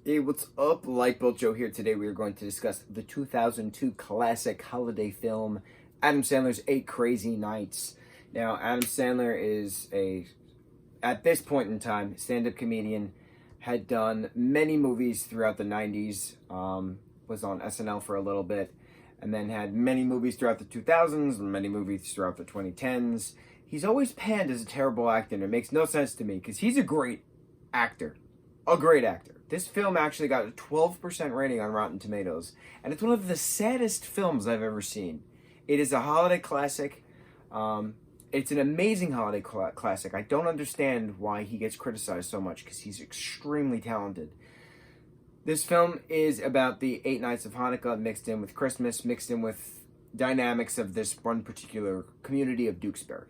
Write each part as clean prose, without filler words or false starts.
Hey, what's up? Lightboltjoe here. Today we are going to discuss the 2002 classic holiday film, Adam Sandler's Eight Crazy Nights. Now, Adam Sandler is at this point in time, stand-up comedian, had done many movies throughout the 90s, was on SNL for a little bit, and then had many movies throughout the 2000s and many movies throughout the 2010s. He's always panned as a terrible actor, and it makes no sense to me because he's a great actor. A great actor. This film actually got a 12% rating on Rotten Tomatoes, and it's one of the saddest films I've ever seen. It is a holiday classic. It's an amazing holiday classic. I don't understand why he gets criticized so much because he's extremely talented. This film is about the 8 nights of Hanukkah mixed in with Christmas, mixed in with dynamics of this one particular community of Dukesbury.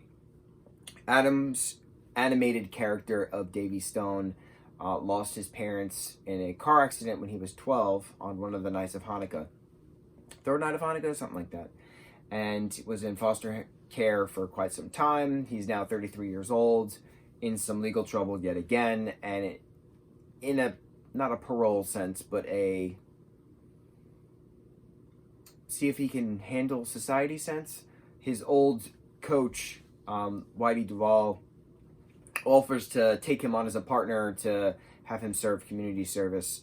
Adam's animated character of Davy Stone lost his parents in a car accident when he was 12 on one of the nights of Hanukkah. Third night of Hanukkah, something like that. And was in foster care for quite some time. He's now 33 years old, in some legal trouble yet again, and in a, not a parole sense, but a see if he can handle society sense. His old coach, Whitey Duvall, offers to take him on as a partner to have him serve community service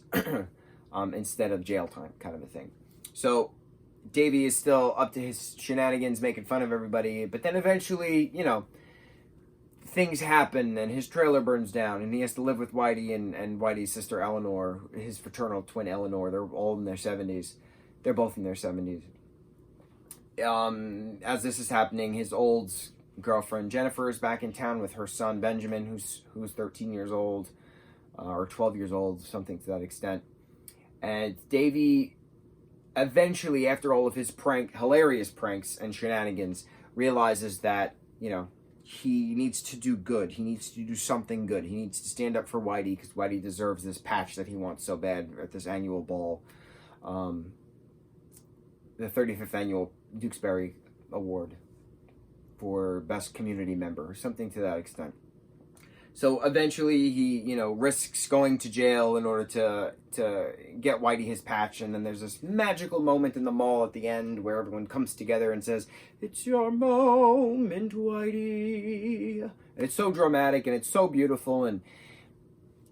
instead of jail time, kind of a thing. So Davey is still up to his shenanigans, making fun of everybody, but then eventually, things happen and his trailer burns down and he has to live with Whitey and Whitey's sister Eleanor, his fraternal twin Eleanor. They're all in their 70s. They're both in their 70s. As this is happening, his old girlfriend Jennifer is back in town with her son Benjamin, who's 13 years old, or 12 years old, something to that extent. And Davey, eventually, after all of his hilarious pranks and shenanigans, realizes that, he needs to do good. He needs to do something good. He needs to stand up for Whitey, because Whitey deserves this patch that he wants so bad at this annual ball. The 35th annual Dukesbury Award for best community member, something to that extent. So eventually he, risks going to jail in order to get Whitey his patch, and then there's this magical moment in the mall at the end where everyone comes together and says, "It's your moment, Whitey." And it's so dramatic and it's so beautiful, and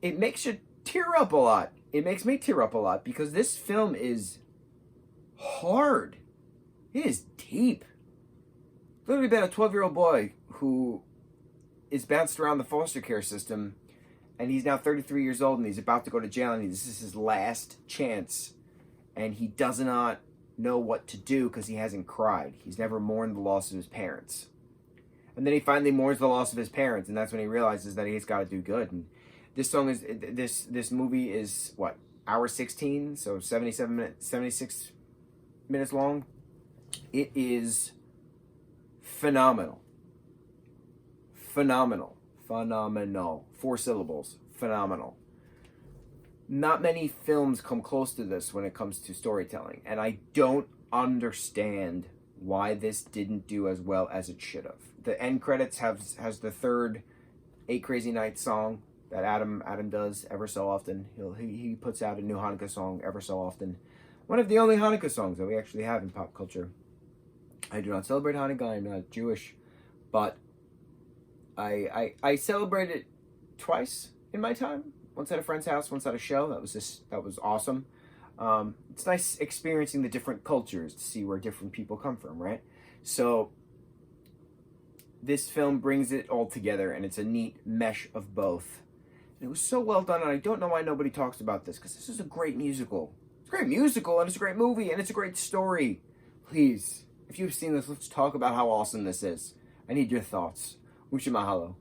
it makes you tear up a lot. It makes me tear up a lot because this film is hard. It is deep. Literally about a 12-year-old boy who is bounced around the foster care system, and he's now 33 years old, and he's about to go to jail, and this is his last chance, and he does not know what to do because he hasn't cried. He's never mourned the loss of his parents. And then he finally mourns the loss of his parents, and that's when he realizes that he's got to do good. And this movie is, what, hour 16? So 76 minutes long. It is phenomenal. Phenomenal. 4 syllables. Phenomenal. Not many films come close to this when it comes to storytelling, and I don't understand why this didn't do as well as it should have. The end credits has the third 8 Crazy Nights song that Adam does ever so often. He puts out a new Hanukkah song ever so often. One of the only Hanukkah songs that we actually have in pop culture. I do not celebrate Hanukkah. I'm not Jewish, but I celebrated twice in my time. Once at a friend's house, once at a show. That was awesome. It's nice experiencing the different cultures to see where different people come from, right? So this film brings it all together, and it's a neat mesh of both. And it was so well done, and I don't know why nobody talks about this, because this is a great musical. It's a great musical, and it's a great movie, and it's a great story. Please, if you've seen this, let's talk about how awesome this is. I need your thoughts. Mucho mahalo.